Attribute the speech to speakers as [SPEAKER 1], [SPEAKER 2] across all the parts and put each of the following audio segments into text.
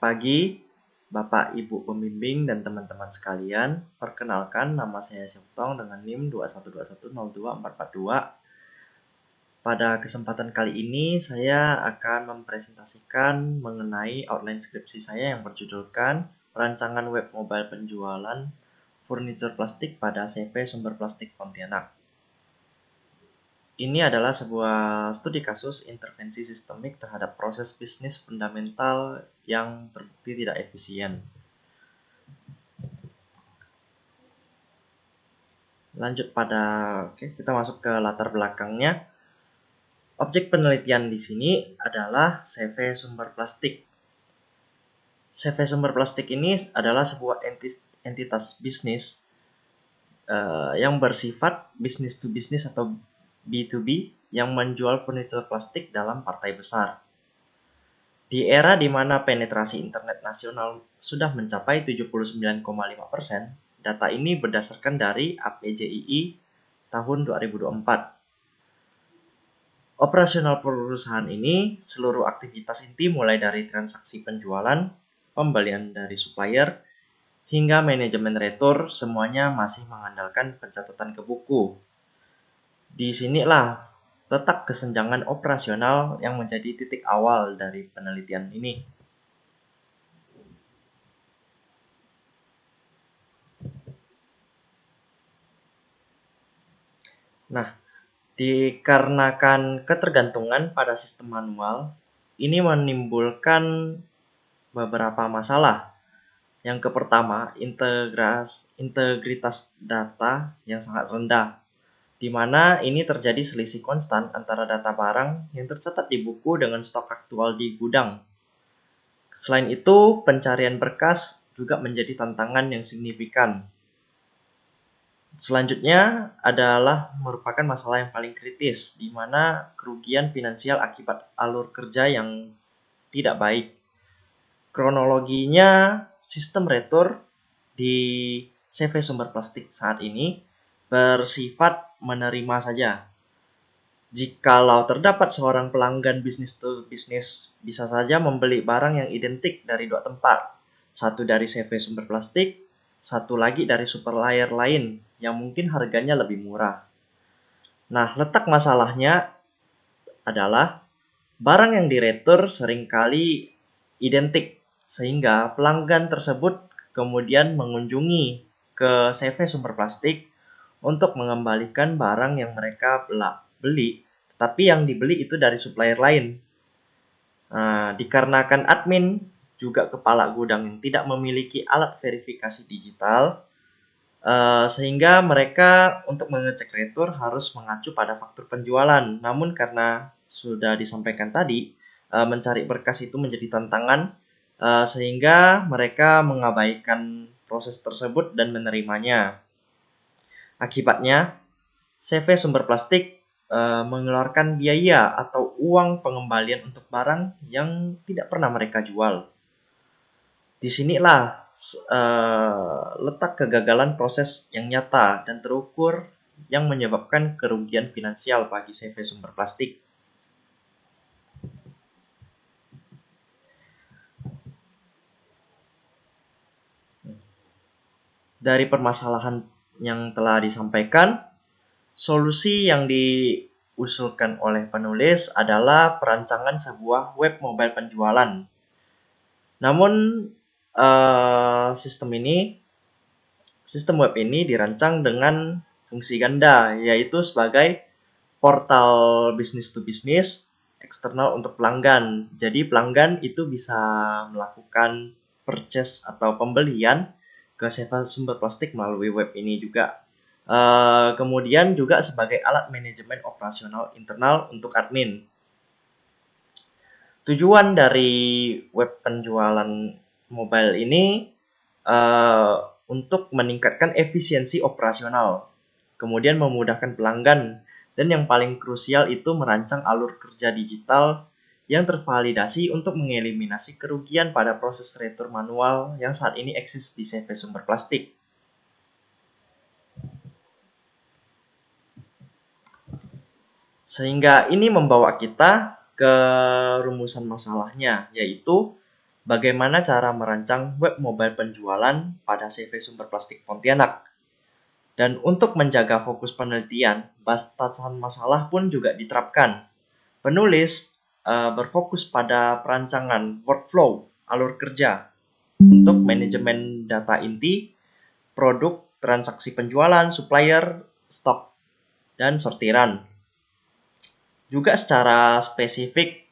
[SPEAKER 1] pagi, Bapak, Ibu pembimbing, dan teman-teman sekalian. Perkenalkan, nama saya Syuktong dengan NIM 2121024442. Pada kesempatan kali ini, saya akan mempresentasikan mengenai outline skripsi saya yang berjudulkan Perancangan Web Mobile Penjualan Furniture Plastik pada CV Sumber Plastik Pontianak. Ini adalah sebuah studi kasus intervensi sistemik terhadap proses bisnis fundamental yang terbukti tidak efisien. Lanjut kita masuk ke latar belakangnya. Objek penelitian di sini adalah CV sumber plastik. CV sumber plastik ini adalah sebuah entitas bisnis yang bersifat business to business atau B2B yang menjual furniture plastik dalam partai besar. Di era di mana penetrasi internet nasional sudah mencapai 79,5%, data ini berdasarkan dari APJII tahun 2024. Operasional perusahaan ini, seluruh aktivitas inti mulai dari transaksi penjualan, pembelian dari supplier, hingga manajemen retur, semuanya masih mengandalkan pencatatan ke buku. Di sinilah letak kesenjangan operasional yang menjadi titik awal dari penelitian ini. Nah, dikarenakan ketergantungan pada sistem manual, ini menimbulkan beberapa masalah. Yang pertama, integritas data yang sangat rendah, di mana ini terjadi selisih konstan antara data barang yang tercatat di buku dengan stok aktual di gudang. Selain itu, pencarian berkas juga menjadi tantangan yang signifikan. Selanjutnya adalah merupakan masalah yang paling kritis, di mana kerugian finansial akibat alur kerja yang tidak baik. Kronologinya, sistem retur di CV sumber plastik saat ini bersifat menerima saja. Jikalau terdapat seorang pelanggan bisnis to bisnis, bisa saja membeli barang yang identik dari dua tempat. Satu dari CV sumber plastik, satu lagi dari supplier lain yang mungkin harganya lebih murah. Nah, letak masalahnya adalah barang yang diretur seringkali identik, sehingga pelanggan tersebut kemudian mengunjungi ke CV sumber plastik untuk mengembalikan barang yang mereka beli, tapi yang dibeli itu dari supplier lain. Nah, dikarenakan admin juga kepala gudang yang tidak memiliki alat verifikasi digital, sehingga mereka untuk mengecek retur harus mengacu pada faktur penjualan. Namun karena sudah disampaikan tadi, mencari berkas itu menjadi tantangan, sehingga mereka mengabaikan proses tersebut dan menerimanya. Akibatnya, CV sumber plastik mengeluarkan biaya atau uang pengembalian untuk barang yang tidak pernah mereka jual. Disinilah letak kegagalan proses yang nyata dan terukur yang menyebabkan kerugian finansial bagi CV sumber plastik. Dari permasalahan yang telah disampaikan, solusi yang diusulkan oleh penulis adalah perancangan sebuah web mobile penjualan. Namun sistem web ini dirancang dengan fungsi ganda, yaitu sebagai portal business to business eksternal untuk pelanggan. Jadi pelanggan itu bisa melakukan purchase atau pembelian ke CV sumber plastik melalui web ini juga. Kemudian juga sebagai alat manajemen operasional internal untuk admin. Tujuan dari web penjualan mobile ini untuk meningkatkan efisiensi operasional, kemudian memudahkan pelanggan, dan yang paling krusial itu merancang alur kerja digital yang tervalidasi untuk mengeliminasi kerugian pada proses retur manual yang saat ini eksis di CV sumber plastik. Sehingga ini membawa kita ke rumusan masalahnya, yaitu bagaimana cara merancang web mobile penjualan pada CV Sumber Plastik Pontianak. Dan untuk menjaga fokus penelitian, batasan masalah pun juga diterapkan. Penulis berfokus pada perancangan workflow, alur kerja, untuk manajemen data inti, produk, transaksi penjualan, supplier, stok, dan sortiran. Juga secara spesifik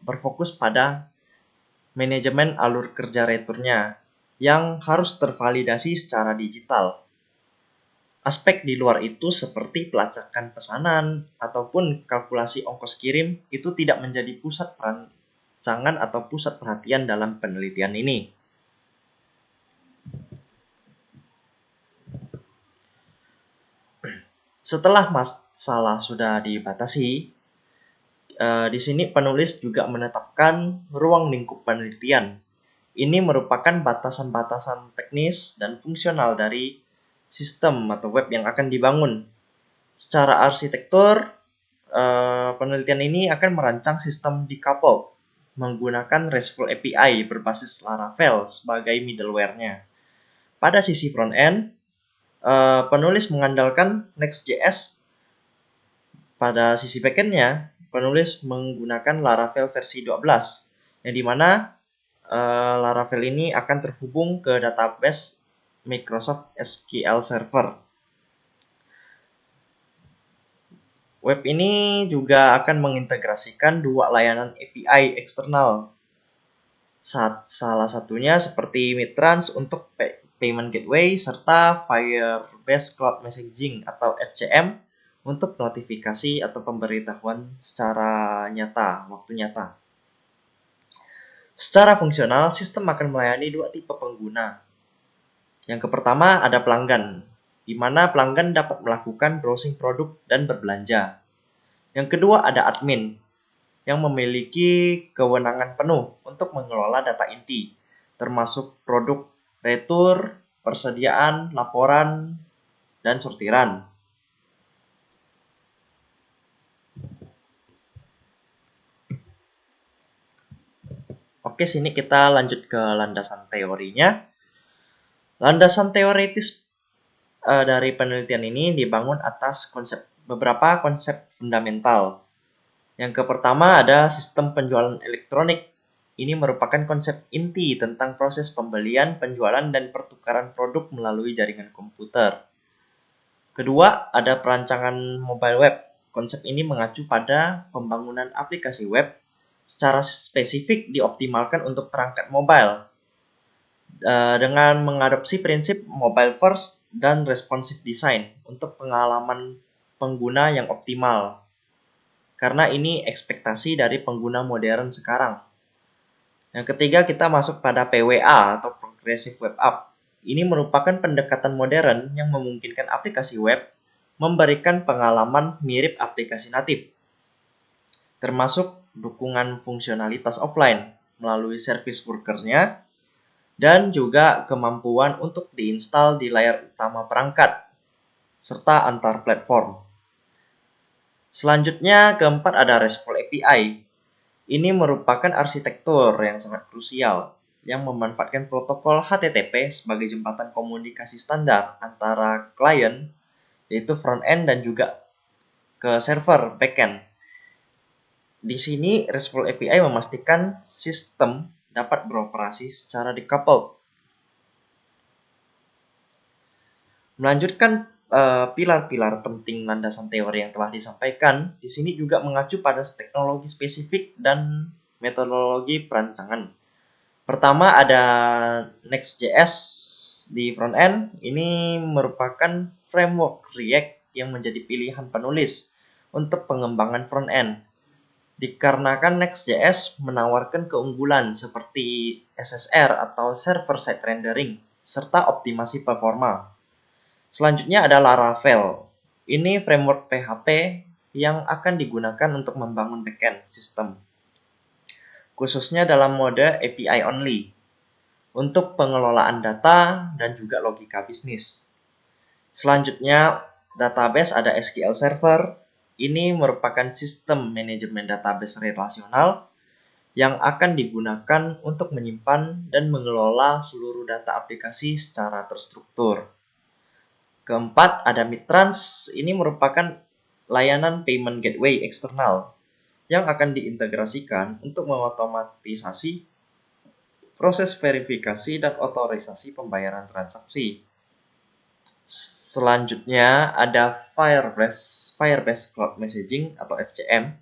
[SPEAKER 1] berfokus pada manajemen alur kerja returnya yang harus tervalidasi secara digital. Aspek di luar itu seperti pelacakan pesanan ataupun kalkulasi ongkos kirim itu tidak menjadi pusat perancangan atau pusat perhatian dalam penelitian ini. Setelah masalah sudah dibatasi, di sini penulis juga menetapkan ruang lingkup penelitian. Ini merupakan batasan-batasan teknis dan fungsional dari sistem atau web yang akan dibangun. Secara arsitektur, penelitian ini akan merancang sistem decoupled menggunakan RESTful API berbasis Laravel sebagai middleware-nya. Pada sisi front-end, penulis mengandalkan Next.js. Pada sisi backend-nya, penulis menggunakan Laravel versi 12, yang dimana Laravel ini akan terhubung ke database Microsoft SQL Server. Web ini juga akan mengintegrasikan dua layanan API eksternal. Salah satunya seperti Midtrans untuk Payment Gateway serta Firebase Cloud Messaging atau FCM untuk notifikasi atau pemberitahuan secara nyata, waktu nyata. Secara fungsional, sistem akan melayani dua tipe pengguna. Yang pertama ada pelanggan, di mana pelanggan dapat melakukan browsing produk dan berbelanja. Yang kedua ada admin, yang memiliki kewenangan penuh untuk mengelola data inti, termasuk produk, retur, persediaan, laporan, dan sortiran. Oke, sini kita lanjut ke landasan teorinya. Landasan teoritis dari penelitian ini dibangun atas beberapa konsep fundamental. Yang pertama ada sistem penjualan elektronik. Ini merupakan konsep inti tentang proses pembelian, penjualan, dan pertukaran produk melalui jaringan komputer. Kedua, ada perancangan mobile web. Konsep ini mengacu pada pembangunan aplikasi web secara spesifik dioptimalkan untuk perangkat mobile dengan mengadopsi prinsip mobile first dan responsive design untuk pengalaman pengguna yang optimal. Karena ini ekspektasi dari pengguna modern sekarang. Yang ketiga, kita masuk pada PWA atau Progressive Web App. Ini merupakan pendekatan modern yang memungkinkan aplikasi web memberikan pengalaman mirip aplikasi natif, termasuk dukungan fungsionalitas offline melalui service worker-nya dan juga kemampuan untuk diinstal di layar utama perangkat serta antar platform. Selanjutnya, keempat ada RESTful API. Ini merupakan arsitektur yang sangat krusial yang memanfaatkan protokol HTTP sebagai jembatan komunikasi standar antara klien, yaitu front-end, dan juga ke server back-end. Di sini, RESTful API memastikan sistem dapat beroperasi secara decoupled. Melanjutkan pilar-pilar penting landasan teori yang telah disampaikan, di sini juga mengacu pada teknologi spesifik dan metodologi perancangan. Pertama ada Next.js di front-end. Ini merupakan framework React yang menjadi pilihan penulis untuk pengembangan front-end. Dikarenakan Next.js menawarkan keunggulan seperti SSR atau server-side rendering, serta optimasi performa. Selanjutnya ada Laravel. Ini framework PHP yang akan digunakan untuk membangun backend sistem, khususnya dalam mode API only, untuk pengelolaan data dan juga logika bisnis. Selanjutnya, database ada SQL Server. Ini merupakan sistem manajemen database relasional yang akan digunakan untuk menyimpan dan mengelola seluruh data aplikasi secara terstruktur. Keempat, ada Mitrans. Ini merupakan layanan payment gateway eksternal yang akan diintegrasikan untuk mengotomatisasi proses verifikasi dan otorisasi pembayaran transaksi. Selanjutnya ada Firebase Cloud Messaging atau FCM.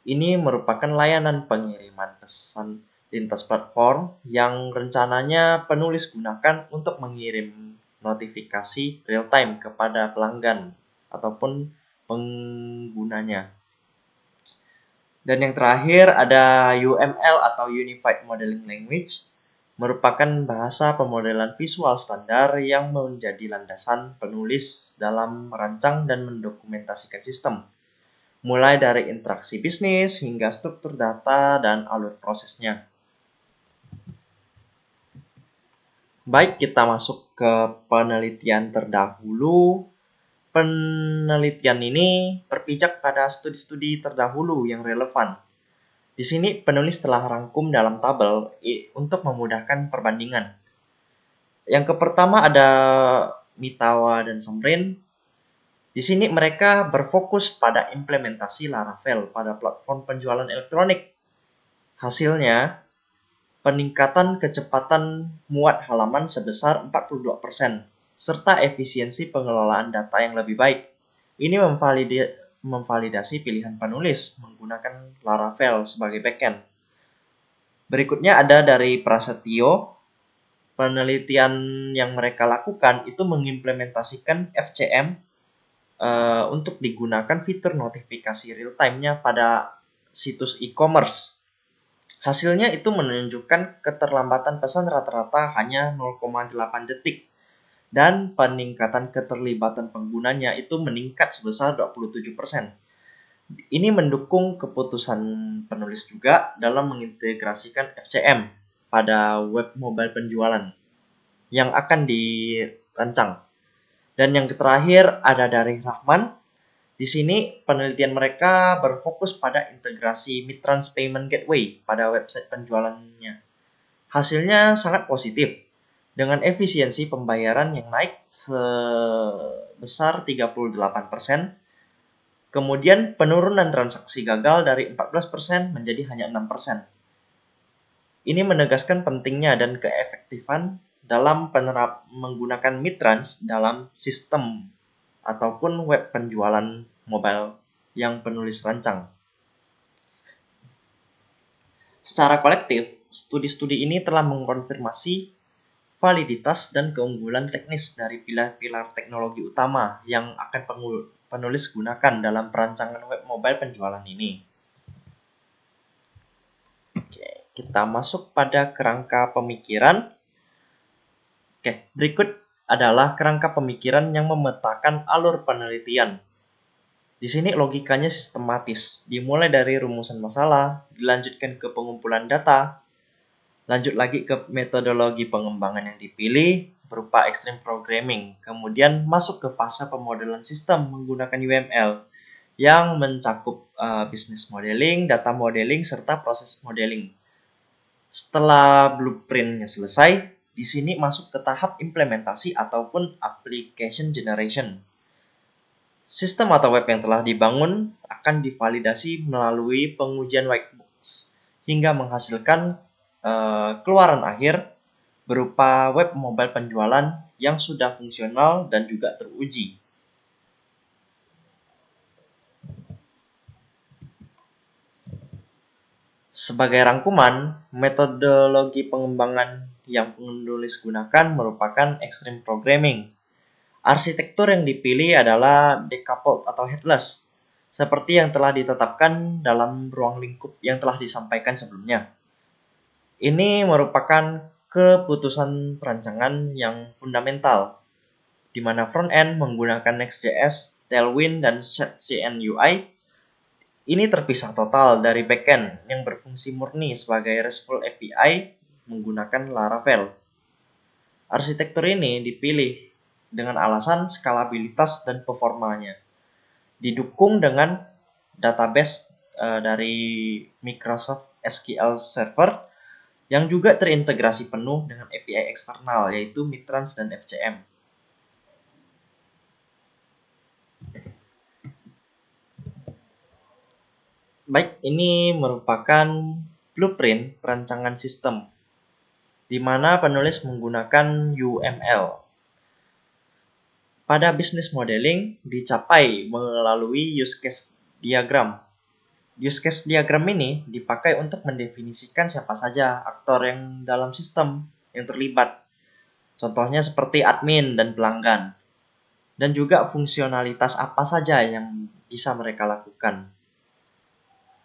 [SPEAKER 1] Ini merupakan layanan pengiriman pesan lintas platform yang rencananya penulis gunakan untuk mengirim notifikasi real-time kepada pelanggan ataupun penggunanya. Dan yang terakhir ada UML atau Unified Modeling Language, merupakan bahasa pemodelan visual standar yang menjadi landasan penulis dalam merancang dan mendokumentasikan sistem, mulai dari interaksi bisnis hingga struktur data dan alur prosesnya. Baik, kita masuk ke penelitian terdahulu. Penelitian ini berpijak pada studi-studi terdahulu yang relevan. Di sini penulis telah rangkum dalam tabel untuk memudahkan perbandingan. Yang pertama ada Mitawa dan Samrin. Di sini mereka berfokus pada implementasi Laravel pada platform penjualan elektronik. Hasilnya, peningkatan kecepatan muat halaman sebesar 42%, serta efisiensi pengelolaan data yang lebih baik. Ini memvalidasi pilihan penulis menggunakan Laravel sebagai backend. Berikutnya ada dari Prasetyo. Penelitian yang mereka lakukan itu mengimplementasikan FCM untuk digunakan fitur notifikasi real-time-nya pada situs e-commerce. Hasilnya itu menunjukkan keterlambatan pesan rata-rata hanya 0,8 detik dan peningkatan keterlibatan penggunanya itu meningkat sebesar 27%. Ini mendukung keputusan penulis juga dalam mengintegrasikan FCM pada web mobile penjualan yang akan dirancang. Dan yang terakhir ada dari Rahman. Di sini penelitian mereka berfokus pada integrasi Mitrans Payment Gateway pada website penjualannya. Hasilnya sangat positif dengan efisiensi pembayaran yang naik sebesar 38%. Kemudian penurunan transaksi gagal dari 14% menjadi hanya 6%. Ini menegaskan pentingnya dan keefektifan dalam menggunakan Mitrans dalam sistem ataupun web penjualan mobile yang penulis rancang. Secara kolektif, studi-studi ini telah mengkonfirmasi validitas dan keunggulan teknis dari pilar-pilar teknologi utama yang akan penulis gunakan dalam perancangan web mobile penjualan ini. Oke, kita masuk pada kerangka pemikiran. Oke, berikut adalah kerangka pemikiran yang memetakan alur penelitian. Di sini logikanya sistematis, dimulai dari rumusan masalah, dilanjutkan ke pengumpulan data, lanjut lagi ke metodologi pengembangan yang dipilih berupa extreme programming, kemudian masuk ke fase pemodelan sistem menggunakan UML yang mencakup business modeling, data modeling, serta proses modeling. Setelah blueprintnya selesai, di sini masuk ke tahap implementasi ataupun application generation. Sistem atau web yang telah dibangun akan divalidasi melalui pengujian white box hingga menghasilkan keluaran akhir berupa web mobile penjualan yang sudah fungsional dan juga teruji. Sebagai rangkuman, metodologi pengembangan yang penulis gunakan merupakan extreme programming. Arsitektur yang dipilih adalah decoupled atau headless, seperti yang telah ditetapkan dalam ruang lingkup yang telah disampaikan sebelumnya. Ini merupakan keputusan perancangan yang fundamental, di mana front-end menggunakan Next.js, Tailwind, dan Shadcn UI. Ini terpisah total dari backend yang berfungsi murni sebagai RESTful API menggunakan Laravel. Arsitektur ini dipilih dengan alasan skalabilitas dan performanya. Didukung dengan database dari Microsoft SQL Server yang juga terintegrasi penuh dengan API eksternal yaitu Mitrans dan FCM. Baik, ini merupakan blueprint perancangan sistem di mana penulis menggunakan UML. Pada business modeling dicapai melalui use case diagram. Use case diagram ini dipakai untuk mendefinisikan siapa saja aktor yang dalam sistem yang terlibat. Contohnya seperti admin dan pelanggan. Dan juga fungsionalitas apa saja yang bisa mereka lakukan.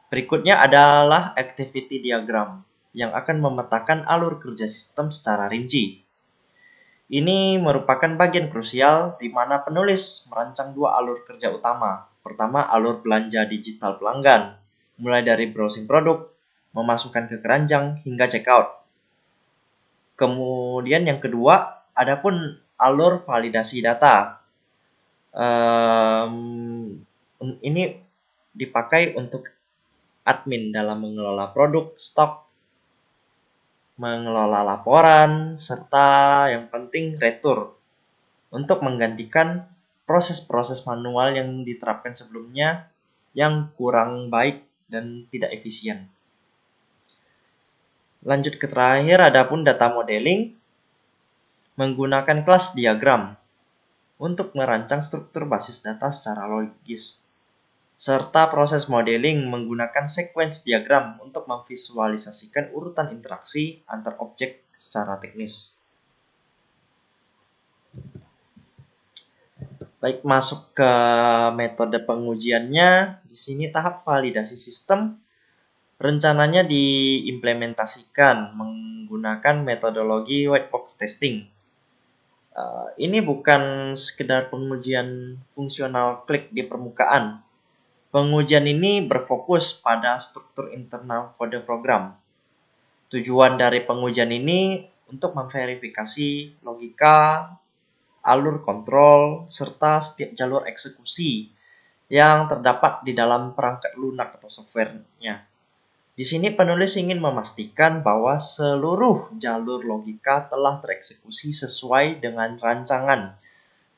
[SPEAKER 1] Berikutnya adalah activity diagram yang akan memetakan alur kerja sistem secara rinci. Ini merupakan bagian krusial di mana penulis merancang dua alur kerja utama. Pertama, alur belanja digital pelanggan, mulai dari browsing produk, memasukkan ke keranjang, hingga checkout. Kemudian yang kedua, adapun alur validasi data. Ini dipakai untuk admin dalam mengelola produk, stok, mengelola laporan, serta yang penting retur untuk menggantikan proses-proses manual yang diterapkan sebelumnya yang kurang baik dan tidak efisien. Lanjut ke terakhir, adapun data modeling menggunakan kelas diagram untuk merancang struktur basis data secara logis, serta proses modeling menggunakan sequence diagram untuk memvisualisasikan urutan interaksi antar objek secara teknis. Baik, masuk ke metode pengujiannya. Di sini tahap validasi sistem rencananya diimplementasikan menggunakan metodologi white box testing. Ini bukan sekedar pengujian fungsional klik di permukaan. Pengujian ini berfokus pada struktur internal kode program. Tujuan dari pengujian ini untuk memverifikasi logika, alur kontrol, serta setiap jalur eksekusi yang terdapat di dalam perangkat lunak atau softwarenya. Di sini penulis ingin memastikan bahwa seluruh jalur logika telah tereksekusi sesuai dengan rancangan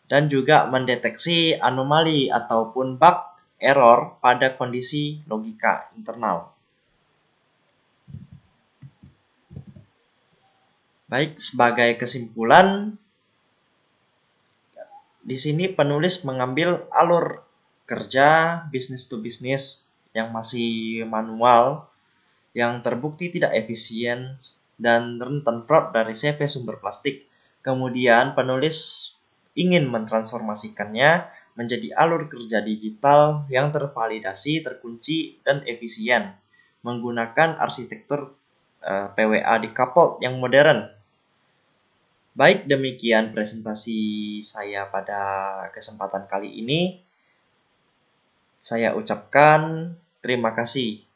[SPEAKER 1] dan juga mendeteksi anomali ataupun bug error pada kondisi logika internal. Baik, sebagai kesimpulan, di sini penulis mengambil alur kerja business to business yang masih manual, yang terbukti tidak efisien dan rentan fraud dari CV sumber plastik. Kemudian penulis ingin mentransformasikannya menjadi alur kerja digital yang tervalidasi, terkunci, dan efisien menggunakan arsitektur PWA decoupled yang modern. Baik, demikian presentasi saya pada kesempatan kali ini. Saya ucapkan terima kasih.